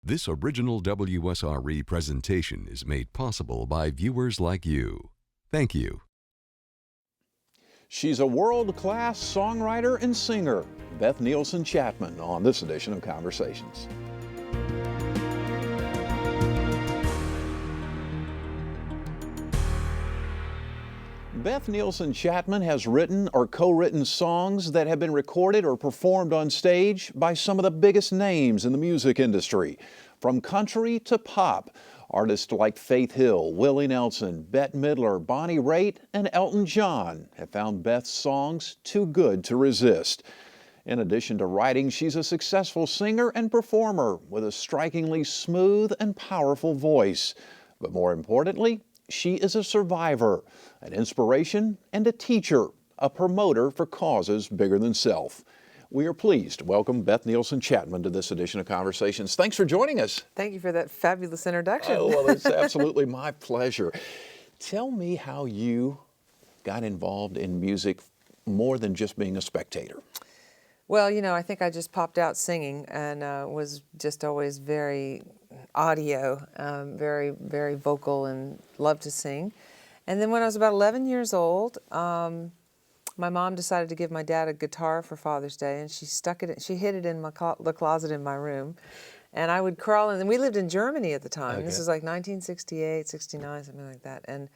This original WSRE presentation is made possible by viewers like you. Thank you. She's a world-class songwriter and singer, Beth Nielsen Chapman, on this edition of Conversations. Beth Nielsen Chapman has written or co-written songs that have been recorded or performed on stage by some of the biggest names in the music industry. From country to pop, artists like Faith Hill, Willie Nelson, Bette Midler, Bonnie Raitt, and Elton John have found Beth's songs too good to resist. In addition to writing, she's a successful singer and performer with a strikingly smooth and powerful voice. But more importantly, she is a survivor, an inspiration, and a teacher, a promoter for causes bigger than self. We are pleased to welcome Beth Nielsen Chapman to this edition of Conversations. Thanks for joining us. Thank you for that fabulous introduction. Oh, well, it's absolutely my pleasure. Tell me how you got involved in music more than just being a spectator. Well, you know, I think I just popped out singing and was just always very audio, very vocal, and loved to sing. And then when I was about 11 years old, my mom decided to give my dad a guitar for Father's Day, and she hid it in the closet in my room. And I would crawl in, and we lived in Germany at the time. Okay. This was like 1968, 69, something like that. And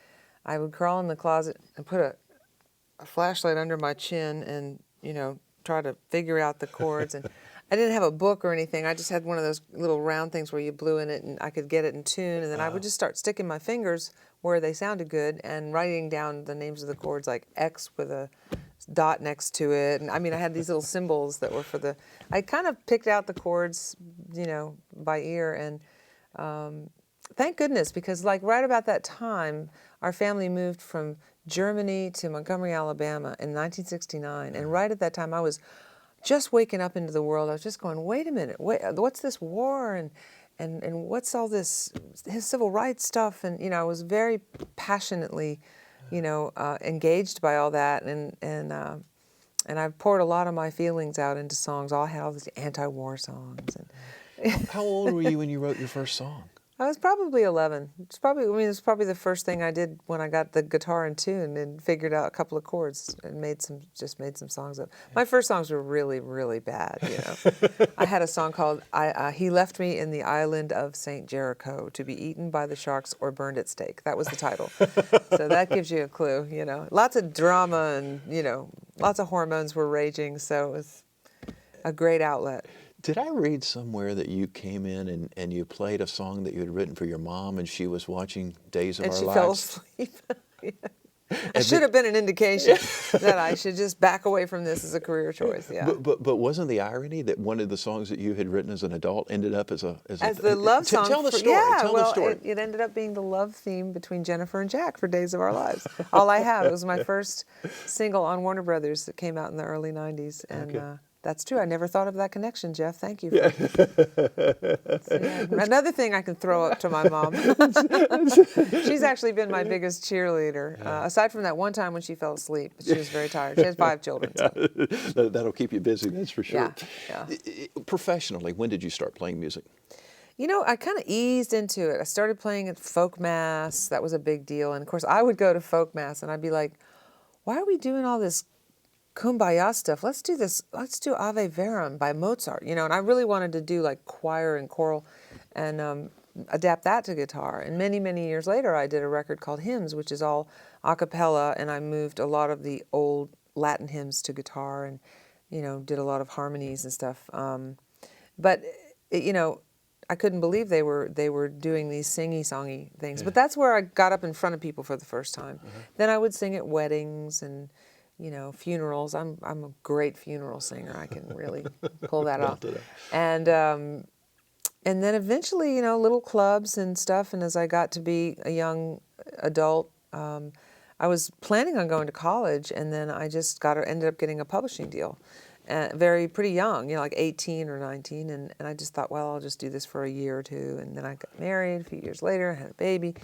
I would crawl in the closet and put a flashlight under my chin and, you know, try to figure out the chords. And I didn't have a book or anything. I just had one of those little round things where you blew in it and I could get it in tune. And then I would just start sticking my fingers where they sounded good and writing down the names of the chords, like X with a dot next to it. And I mean, I had these little symbols that were I kind of picked out the chords, you know, by ear. And thank goodness, because like right about that time, our family moved from Germany to Montgomery, Alabama in 1969. And right at that time, I was just waking up into the world. I was just going, wait a minute, what's this war and what's all this his civil rights stuff? And you know, I was very passionately, you know, engaged by all that, and I've poured a lot of my feelings out into songs. I had all these anti-war songs. And How old were you when you wrote your first song? I was probably 11. It's probably the first thing I did when I got the guitar in tune and figured out a couple of chords and made some songs up. My first songs were really, really bad, you know. I had a song called He Left Me in the Island of St. Jericho to be eaten by the sharks or burned at stake. That was the title. So that gives you a clue, you know. Lots of drama and, you know, lots of hormones were raging, so it was a great outlet. Did I read somewhere that you came in and you played a song that you had written for your mom and she was watching Days of Our Lives? And she fell asleep. Yeah. It should have been an indication that I should just back away from this as a career choice. Yeah. But wasn't the irony that one of the songs that you had written as an adult ended up as the love song? Tell the story. Yeah, tell the story. It ended up being the love theme between Jennifer and Jack for Days of Our Lives. All I Have. It was my first single on Warner Brothers that came out in the early '90s, and. Okay. That's true. I never thought of that connection, Jeff. Thank you. Another thing I can throw up to my mom. She's actually been my biggest cheerleader, aside from that one time when she fell asleep. She was very tired. She has 5 children. So. That'll keep you busy, that's for sure. Yeah. Professionally, when did you start playing music? You know, I kind of eased into it. I started playing at folk mass. That was a big deal. And, of course, I would go to folk mass, and I'd be like, why are we doing all this Kumbaya stuff? Let's do Ave Verum by Mozart, you know, and I really wanted to do like choir and choral and adapt that to guitar. And many, many years later, I did a record called Hymns, which is all a cappella, and I moved a lot of the old Latin hymns to guitar and, you know, did a lot of harmonies and stuff. You know, I couldn't believe they were doing these singy-songy things. Yeah. But that's where I got up in front of people for the first time. Uh-huh. Then I would sing at weddings and, you know, funerals. I'm a great funeral singer. I can really pull that off. And then eventually, you know, little clubs and stuff. And as I got to be a young adult, I was planning on going to college, and then I just ended up getting a publishing deal. Pretty young, you know, like 18 or 19, and I just thought, well, I'll just do this for a year or two. And then I got married a few years later, I had a baby.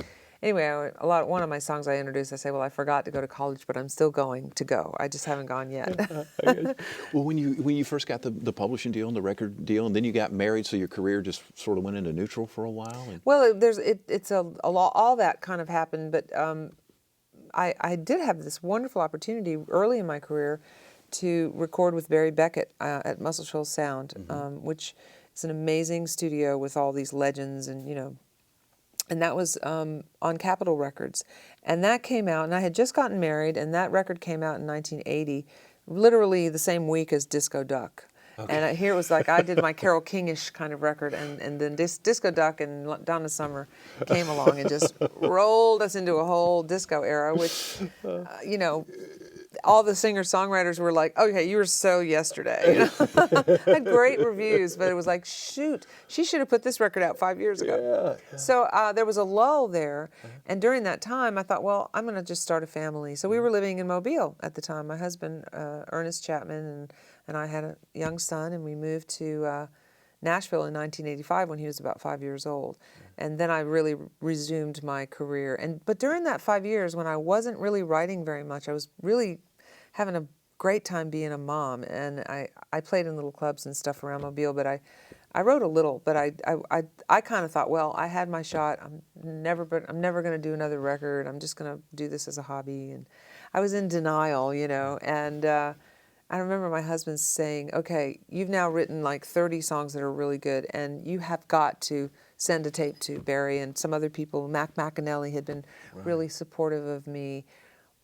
Anyway, one of my songs I introduced, I say, well, I forgot to go to college, but I'm still going to go. I just haven't gone yet. Well, when you first got the publishing deal and the record deal, and then you got married, so your career just sort of went into neutral for a while. Well, it's a lot. All that kind of happened, but I did have this wonderful opportunity early in my career to record with Barry Beckett at Muscle Shoals Sound, which is an amazing studio with all these legends, and that was on Capitol Records. And that came out, and I had just gotten married, and that record came out in 1980, literally the same week as Disco Duck. Okay. And here it was like I did my Carole King-ish kind of record, and then Disco Duck and Donna Summer came along and just rolled us into a whole disco era, which, all the singer-songwriters were like, okay, you were so yesterday. Had great reviews, but it was like, shoot, she should have put this record out 5 years ago. Yeah. So there was a lull there, and during that time, I thought, well, I'm going to just start a family. So we were living in Mobile at the time. My husband, Ernest Chapman, and I had a young son, and we moved to Nashville in 1985 when he was about 5 years old. And then I really resumed my career. But during that 5 years, when I wasn't really writing very much, I was really having a great time being a mom. And I played in little clubs and stuff around Mobile, but I wrote a little. But I kind of thought, well, I had my shot. I'm never going to do another record. I'm just going to do this as a hobby. And I was in denial, and I remember my husband saying, okay, you've now written like 30 songs that are really good, and you have got to send a tape to Barry and some other people. Mac McAnally had been really supportive of me.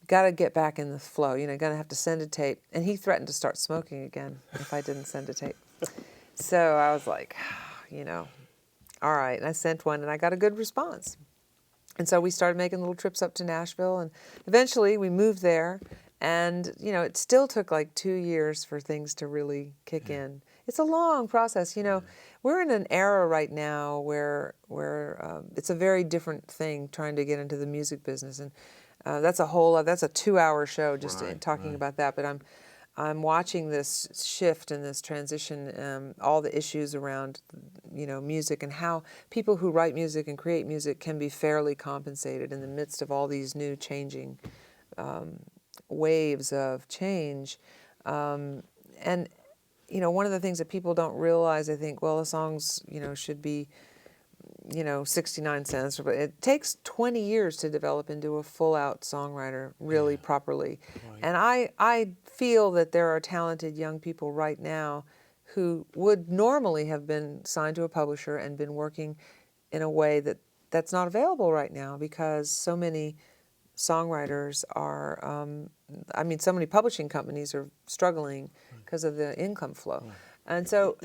Got to get back in the flow, going to have to send a tape. And he threatened to start smoking again if I didn't send a tape. So I was like, all right. And I sent one, and I got a good response. And so we started making little trips up to Nashville, and eventually we moved there. And, it still took like 2 years for things to really kick in. It's a long process. We're in an era right now where it's a very different thing trying to get into the music business. And that's a 2-hour show just talking about that. But I'm watching this shift and this transition, all the issues around, music, and how people who write music and create music can be fairly compensated in the midst of all these new changing waves of change. And one of the things that people don't realize, I think, well, the songs, should be, 69 cents, but it takes 20 years to develop into a full-out songwriter really properly. Right. And I feel that there are talented young people right now who would normally have been signed to a publisher and been working in a way that's not available right now, because so many songwriters are, so many publishing companies are struggling because of the income flow. And so,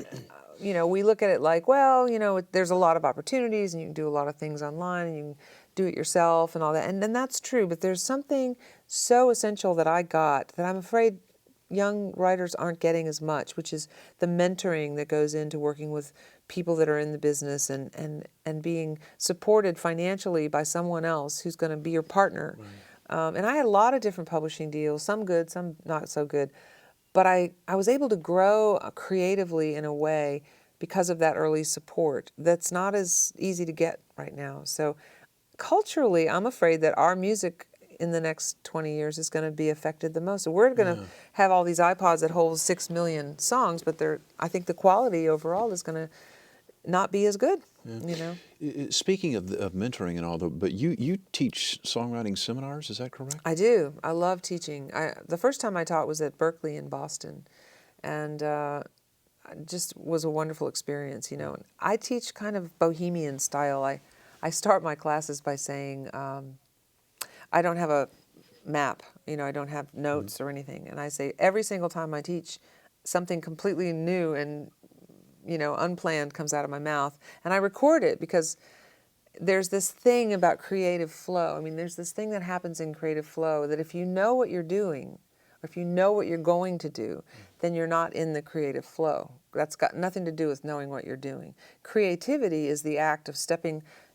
we look at it like, well, there's a lot of opportunities, and you can do a lot of things online, and you can do it yourself and all that. And that's true, but there's something so essential that I got that I'm afraid young writers aren't getting as much, which is the mentoring that goes into working with people that are in the business and being supported financially by someone else who's going to be your partner. Right. And I had a lot of different publishing deals, some good, some not so good. But I was able to grow creatively in a way because of that early support that's not as easy to get right now. So culturally, I'm afraid that our music in the next 20 years is going to be affected the most. So we're going to have all these iPods that hold 6 million songs, but I think the quality overall is going to not be as good. Speaking of mentoring and all, but you teach songwriting seminars, is that correct? I do. I love teaching. The first time I taught was at Berkeley in Boston, and just was a wonderful experience. I teach kind of bohemian style. I start my classes by saying, I don't have a map. I don't have notes or anything, and I say every single time I teach, something completely new and unplanned comes out of my mouth, and I record it, because there's this thing about creative flow. There's this thing that happens in creative flow that if you know what you're doing, or if you know what you're going to do, then you're not in the creative flow. That's got nothing to do with knowing what you're doing. Creativity is the act of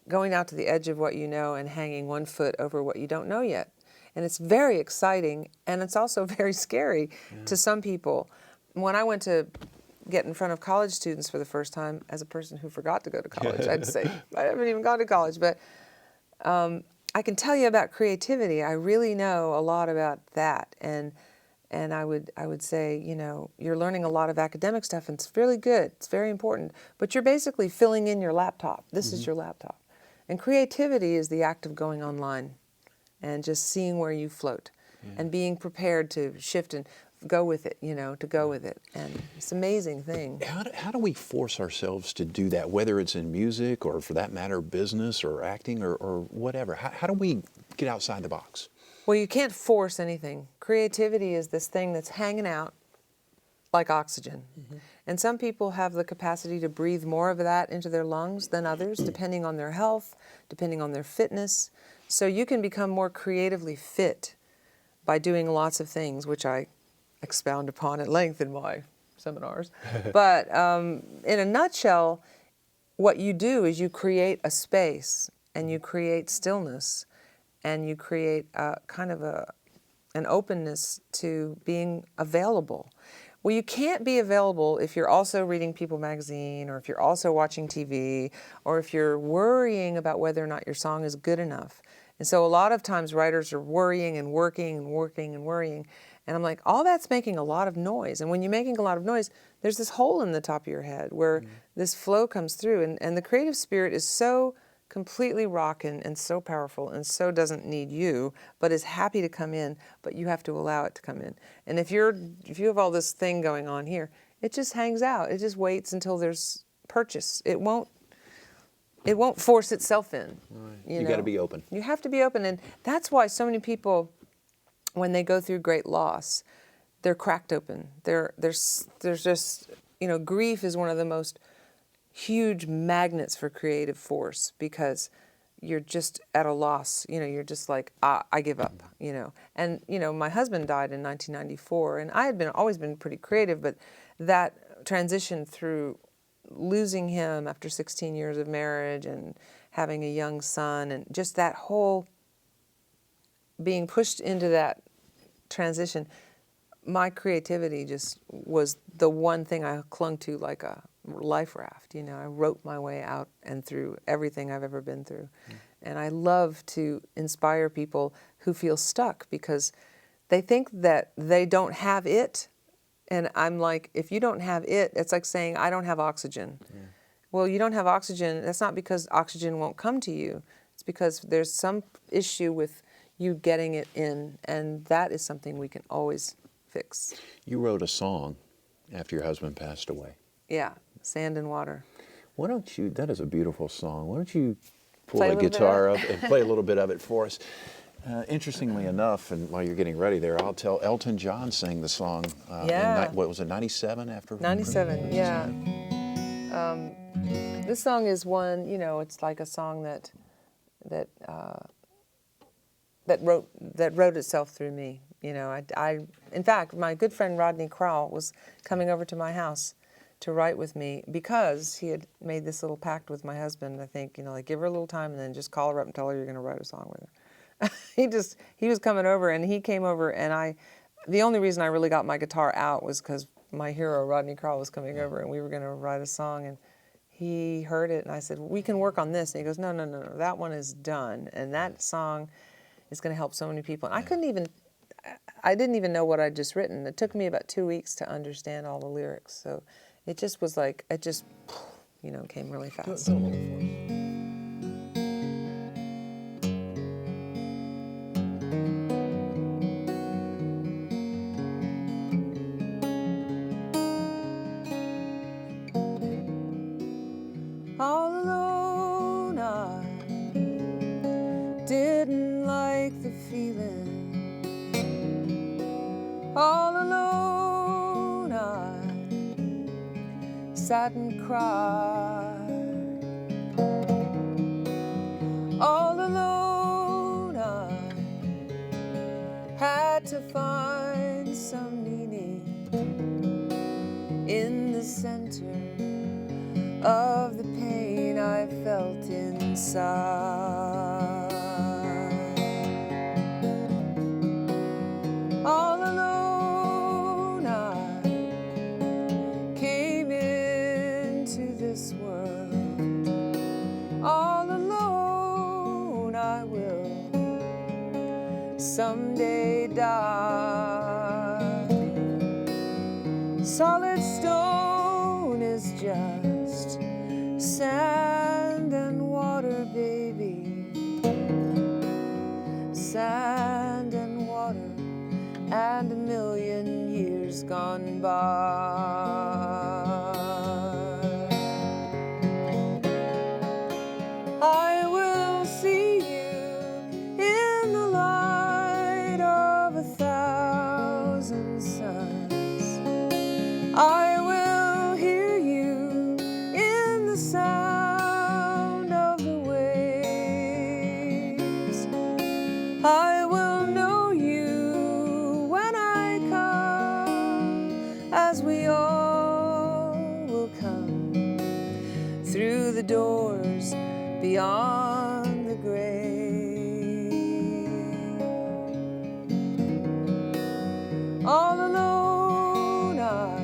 going out to the edge of what you know and hanging one foot over what you don't know yet. And it's very exciting, and it's also very scary to some people. When I went to get in front of college students for the first time, as a person who forgot to go to college, I'd say, I haven't even gone to college, but I can tell you about creativity. I really know a lot about that, and I would say, you know, you're learning a lot of academic stuff, and it's really good. It's very important. But you're basically filling in your laptop. This is your laptop, and creativity is the act of going online, and just seeing where you float, and being prepared to shift and go with it. You know, to go with it, and it's an amazing thing. How do we force ourselves to do that, whether it's in music or, for that matter, business or acting or whatever? How do we get outside the box? Well, you can't force anything. Creativity is this thing that's hanging out like oxygen. And some people have the capacity to breathe more of that into their lungs than others, depending on their health, depending on their fitness. So you can become more creatively fit by doing lots of things, which I expound upon at length in my seminars. But in a nutshell, what you do is you create a space, and you create stillness, and you create kind of an openness to being available. Well, you can't be available if you're also reading People magazine, or if you're also watching TV, or if you're worrying about whether or not your song is good enough. And so a lot of times writers are worrying and working and working and worrying. And I'm like, all that's making a lot of noise. And when you're making a lot of noise, there's this hole in the top of your head where this flow comes through. And the creative spirit is so completely rockin' and so powerful, and so doesn't need you, but is happy to come in, but you have to allow it to come in. And if you have all this thing going on here, it just hangs out. It just waits until there's purchase. It won't force itself in. You got to be open. You have to be open, and that's why so many people, when they go through great loss, they're cracked open. There's just, you know, grief is one of the most huge magnets for creative force, because you're just at a loss. You know, you're just like, I give up, you know. And, you know, my husband died in 1994, and I had always been pretty creative, but that transition through losing him after 16 years of marriage and having a young son, and just that whole being pushed into that transition, my creativity just was the one thing I clung to like a life raft. You know, I wrote my way out and through everything I've ever been through. And I love to inspire people who feel stuck because they think that they don't have it. And I'm like, if you don't have it, it's like saying, I don't have oxygen. Well, you don't have oxygen. That's not because oxygen won't come to you. It's because there's some issue with you getting it in. And that is something we can always fix. You wrote a song after your husband passed away. Yeah, Sand and Water. Why don't you, that is a beautiful song. Why don't you pull Play a that little bit guitar of up and play a little bit of it for us? Interestingly enough, and while you're getting ready there, I'll tell Elton John sang the song Yeah. in, what was it, 97 after? 97, yeah. This song is one, you know, it's like a song that wrote itself through me. You know, in fact, my good friend Rodney Crowell was coming over to my house to write with me because he had made this little pact with my husband. I think, you know, like give her a little time and then just call her up and tell her you're going to write a song with her. He was coming over, and he came over, and the only reason I really got my guitar out was because my hero Rodney Crowell was coming over, and we were going to write a song, and he heard it, and I said, we can work on this. And he goes, no, that one is done, and that song is going to help so many people. And I didn't even know what I'd just written. It took me about 2 weeks to understand all the lyrics, so it just was like, you know, came really fast. Do a little for us. All alone, I didn't like the feeling. All alone, I sat and cried. All alone, I had to find some meaning in the center of the pain I felt inside. All alone, I came into this world. All alone, I will someday die. Solid stone is just sand and water, baby. Sand and water, and a million years gone by. I will see you in the light of 1,000 suns. I will hear you in the sound of the waves. I will know you when I come, as we all will come through the doors beyond the grave. All alone I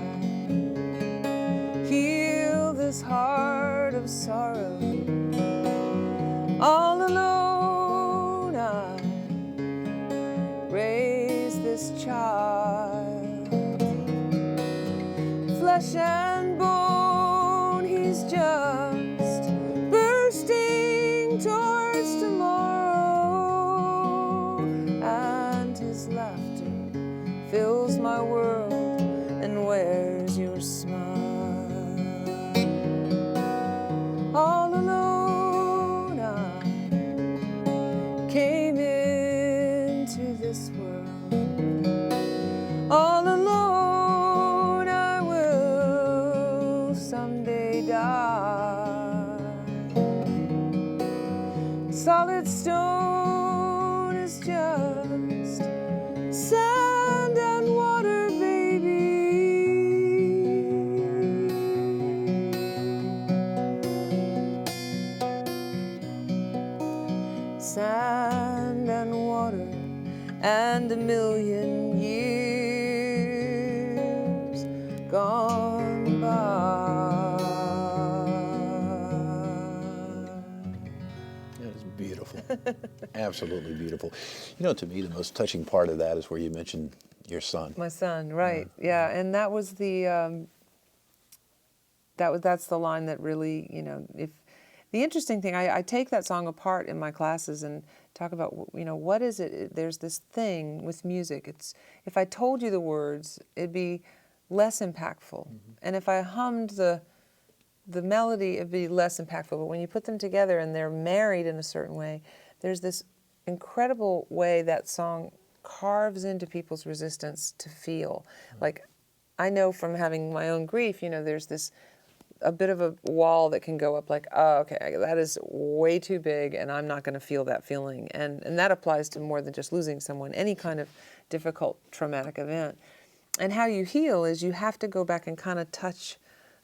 heal this heart of sorrow. All alone I raise this child. Flesh and bone, he's just bursting towards tomorrow, and his laughter fills my world and wears your smile. All alone I came into this world. All alone I will someday die. Solid stone is just sand and water, baby. Sand and water, and a million years gone by. That is beautiful. Absolutely beautiful. You know, to me, the most touching part of that is where you mentioned your son. My son, right? Yeah, and that was the that's the line that really, you know, if the interesting thing, I take that song apart in my classes and talk about, you know, what is it? There's this thing with music. It's, if I told you the words, it'd be less impactful, and if I hummed the melody, it'd be less impactful. But when you put them together and they're married in a certain way, there's this incredible way that song carves into people's resistance to feel. Like, I know from having my own grief, you know, there's this a bit of a wall that can go up, like, oh, okay, that is way too big and I'm not going to feel that feeling. And that applies to more than just losing someone, any kind of difficult traumatic event. And how you heal is you have to go back and kind of touch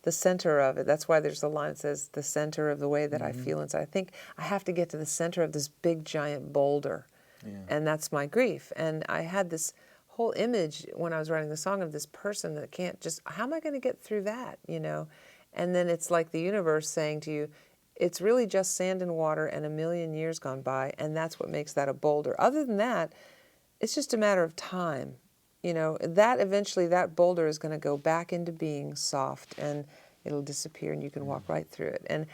the center of it. That's why there's a line that says, the center of the way that I feel inside. I think I have to get to the center of this big giant boulder. Yeah. And that's my grief. And I had this whole image when I was writing the song of this person that can't just, how am I going to get through that, you know? And then it's like the universe saying to you, it's really just sand and water and a million years gone by, and that's what makes that a boulder. Other than that, it's just a matter of time. You know, that eventually that boulder is going to go back into being soft and it'll disappear and you can walk right through it. And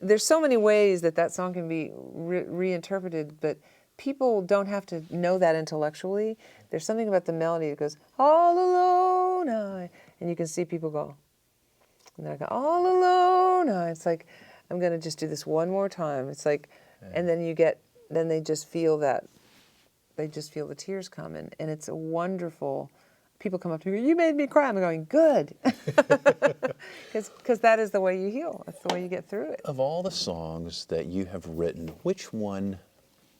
there's so many ways that that song can be reinterpreted, but people don't have to know that intellectually. There's something about the melody that goes, all alone I, and you can see people go, and then I go, all alone I. It's like, I'm going to just do this one more time. It's like, and then then they just feel that, they just feel the tears come, and it's a wonderful, people come up to me, you made me cry. I'm going, good. Because that is the way you heal. That's the way you get through it. Of all the songs that you have written, which one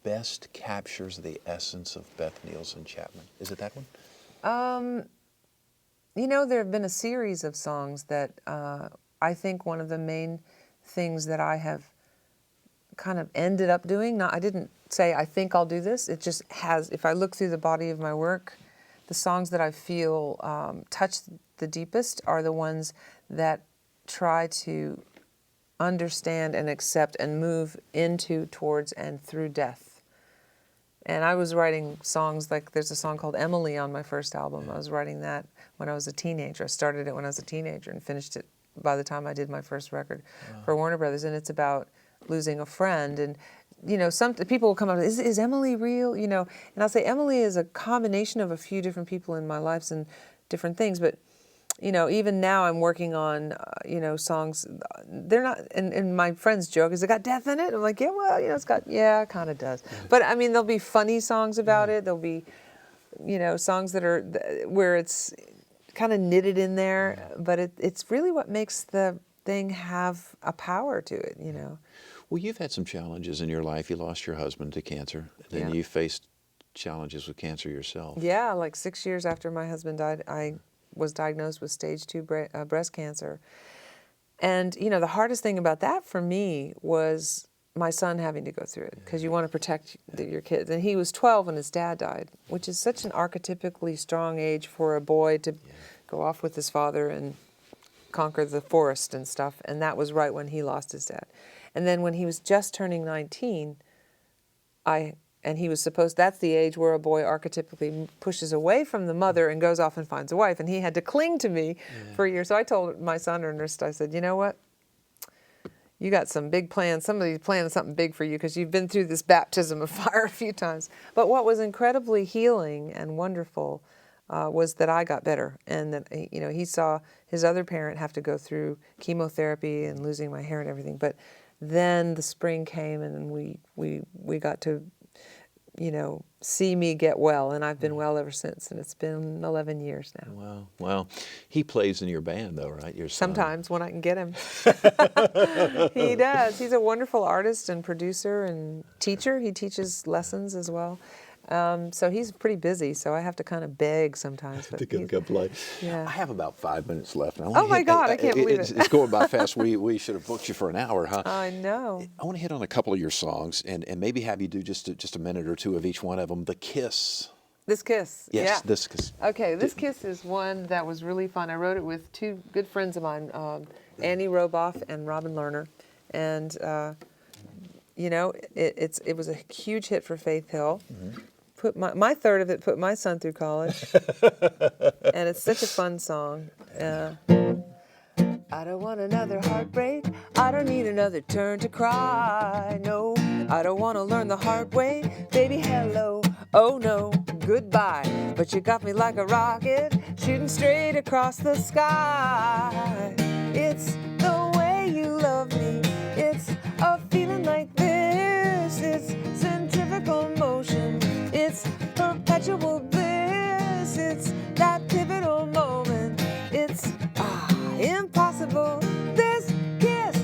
best captures the essence of Beth Nielsen Chapman? Is it that one? You know, there have been a series of songs that I think one of the main things that I have kind of ended up doing, I didn't say I think I'll do this, it just has, if I look through the body of my work, the songs that I feel touch the deepest are the ones that try to understand and accept and move into, towards, and through death. And I was writing songs, like there's a song called Emily on my first album. I was writing that when I was a teenager. I started it when I was a teenager and finished it by the time I did my first record for Warner Brothers. And it's about losing a friend. And, you know, some people will come up, is Emily real? You know, and I'll say Emily is a combination of a few different people in my lives and different things. But, you know, even now I'm working on, you know, songs. They're not, and my friends joke, has it got death in it? I'm like, yeah, well, you know, it kind of does. But I mean, there'll be funny songs about it. There'll be, you know, songs that are, where it's kind of knitted in there. But it's really what makes the thing have a power to it, you know. Well, you've had some challenges in your life. You lost your husband to cancer. Then you faced challenges with cancer yourself. Yeah, like 6 years after my husband died, I was diagnosed with stage 2 breast cancer. And, you know, the hardest thing about that for me was my son having to go through it, because you want to protect your kids. And he was 12 when his dad died, which is such an archetypically strong age for a boy to go off with his father and conquer the forest and stuff. And that was right when he lost his dad. And then when he was just turning 19, and he was supposed, that's the age where a boy archetypically pushes away from the mother and goes off and finds a wife. And he had to cling to me for a year. So I told my son, Ernest, I said, you know what? You got some big plans. Somebody's planning something big for you, because you've been through this baptism of fire a few times. But what was incredibly healing and wonderful was that I got better. And that, you know, he saw his other parent have to go through chemotherapy and losing my hair and everything. But then the spring came, and we got to, you know, see me get well, and I've been well ever since, and it's been 11 years now. Wow. Well, he plays in your band, though, right? Your son. Sometimes when I can get him. He does. He's a wonderful artist and producer and teacher. He teaches lessons as well. So he's pretty busy, so I have to kind of beg sometimes. But to go play. Yeah. I have about 5 minutes left. And I Oh my God, I can't believe it. It's going by fast. We should have booked you for an hour, huh? I know. I want to hit on a couple of your songs and maybe have you do just a minute or two of each one of them. The Kiss. This Kiss. Yes, Yeah. This Kiss. Okay, This Kiss is one that was really fun. I wrote it with two good friends of mine, Annie Roboff and Robin Lerner. And, you know, it was a huge hit for Faith Hill. Mm-hmm. Put my third of it put my son through college. And it's such a fun song. I don't want another heartbreak. I don't need another turn to cry. No, I don't want to learn the hard way. Baby, hello. Oh no, goodbye. But you got me like a rocket, shooting straight across the sky. It's the way you love me. It's a feeling like this. It's centrifugal motion. It's perpetual bliss. It's that pivotal moment. It's impossible. This kiss,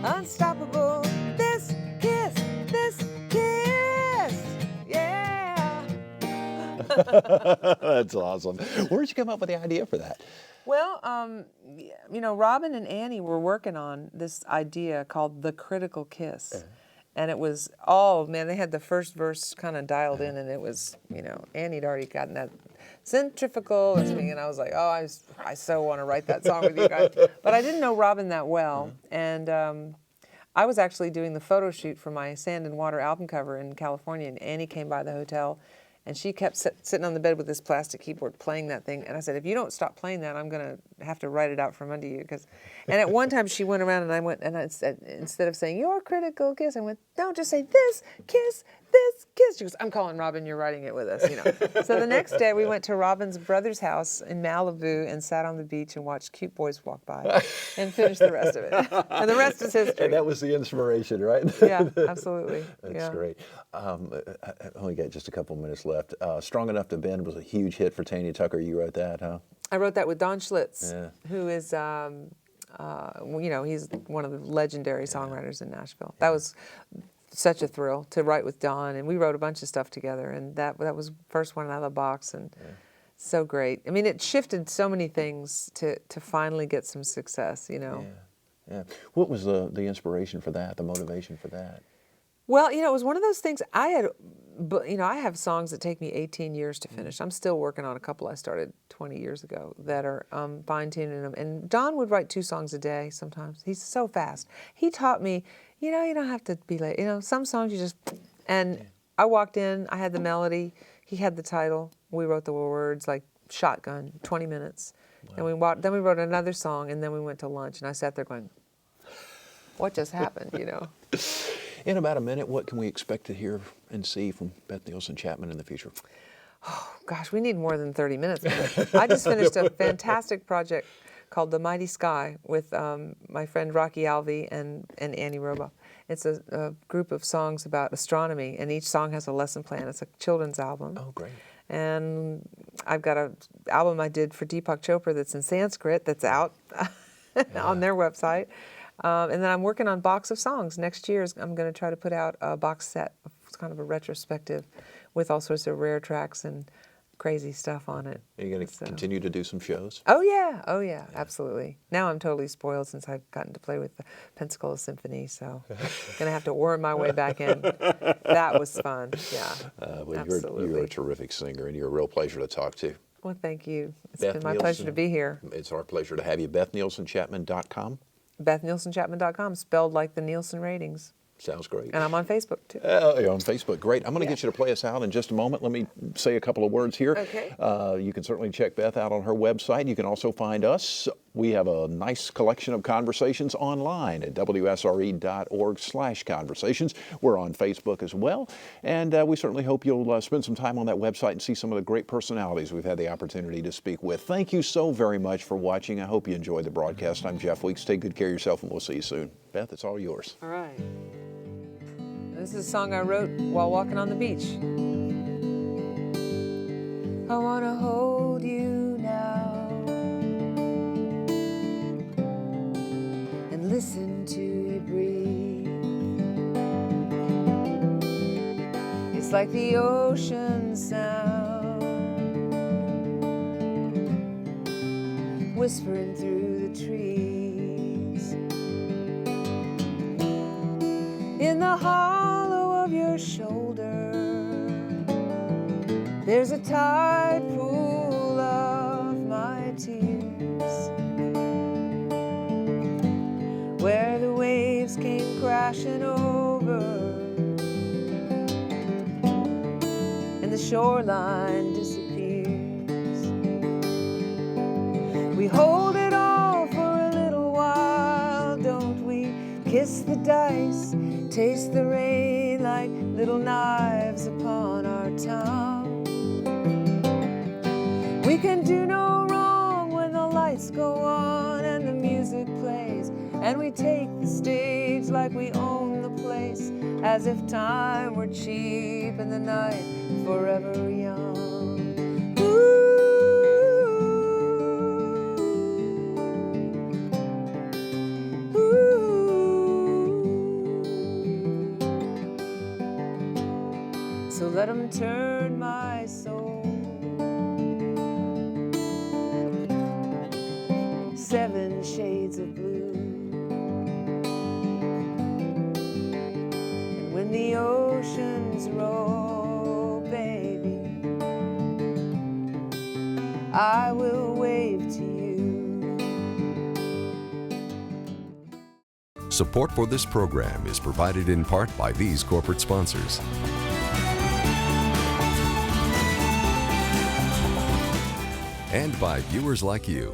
unstoppable. This kiss, yeah. That's awesome. Where'd you come up with the idea for that? Well, you know, Robin and Annie were working on this idea called the critical kiss. And it was they had the first verse kind of dialed in, and it was, you know, Annie'd already gotten that centrifugal, and I was like, oh, I so want to write that song with you guys. But I didn't know Robin that well, and I was actually doing the photo shoot for my Sand and Water album cover in California, and Annie came by the hotel, and she kept sitting on the bed with this plastic keyboard playing that thing. And I said, if you don't stop playing that, I'm going to have to write it out from under you. And at one time she went around and I said, instead of saying, your critical kiss, I went, no, just say this kiss, this kiss. She goes, I'm calling Robin, you're writing it with us, you know. So the next day we went to Robin's brother's house in Malibu and sat on the beach and watched cute boys walk by and finished the rest of it. And the rest is history. And that was the inspiration, right? Yeah, absolutely. That's great. I only got just a couple minutes left. Strong Enough to Bend was a huge hit for Tanya Tucker. You wrote that, huh? I wrote that with Don Schlitz, who is, you know, he's one of the legendary songwriters in Nashville. That was such a thrill to write with Don, and we wrote a bunch of stuff together, and that was the first one out of the box, and so great. I mean, it shifted so many things to finally get some success, you know. Yeah. What was the inspiration for that, the motivation for that? Well, you know, it was one of those things I have songs that take me 18 years to finish. I'm still working on a couple I started 20 years ago that are fine-tuning them. And Don would write 2 songs a day sometimes. He's so fast. He taught me, you know, you don't have to be late. You know, some songs you just, and I walked in, I had the melody, he had the title, we wrote the words like shotgun, 20 minutes. Wow. Then we wrote another song, and then we went to lunch, and I sat there going, what just happened, you know? In about a minute, what can we expect to hear and see from Beth Nielsen Chapman in the future? Oh, gosh, we need more than 30 minutes. I just finished a fantastic project called The Mighty Sky with my friend Rocky Alvey and Annie Roba. It's a group of songs about astronomy, and each song has a lesson plan. It's a children's album. Oh, great. And I've got an album I did for Deepak Chopra that's in Sanskrit that's out on their website. And then I'm working on Box of Songs. Next year I'm going to try to put out a box set. It's kind of a retrospective with all sorts of rare tracks and crazy stuff on it. Are you going to continue to do some shows? Oh yeah, absolutely. Now I'm totally spoiled since I've gotten to play with the Pensacola Symphony, so I'm going to have to worm my way back in. That was fun, yeah. Well, absolutely. you're a terrific singer, and you're a real pleasure to talk to. Well, thank you. It's Beth been my Nielsen, pleasure to be here. It's our pleasure to have you. BethNielsenChapman.com. BethNielsenChapman.com, spelled like the Nielsen ratings. Sounds great. And I'm on Facebook, too. You're on Facebook. Great. I'm going to get you to play us out in just a moment. Let me say a couple of words here. Okay. You can certainly check Beth out on her website. You can also find us. We have a nice collection of conversations online at WSRE.org/conversations. We're on Facebook as well. And we certainly hope you'll spend some time on that website and see some of the great personalities we've had the opportunity to speak with. Thank you so very much for watching. I hope you enjoyed the broadcast. I'm Jeff Weeks. Take good care of yourself, and we'll see you soon. Beth, it's all yours. All right. This is a song I wrote while walking on the beach. I want to hold you now and listen to you breathe. It's like the ocean sound whispering through the trees. In the hollow of your shoulder, there's a tide pool of my tears, where the waves came crashing over, and the shoreline disappears. We hold it all for a little while, don't we? Kiss the dice, taste the rain like little knives upon our tongue. We can do no wrong when the lights go on and the music plays, and we take the stage like we own the place, as if time were cheap and the night forever young. So let 'em turn my soul 7 shades of blue. And when the oceans roll, baby, I will wave to you. Support for this program is provided in part by these corporate sponsors. And by viewers like you.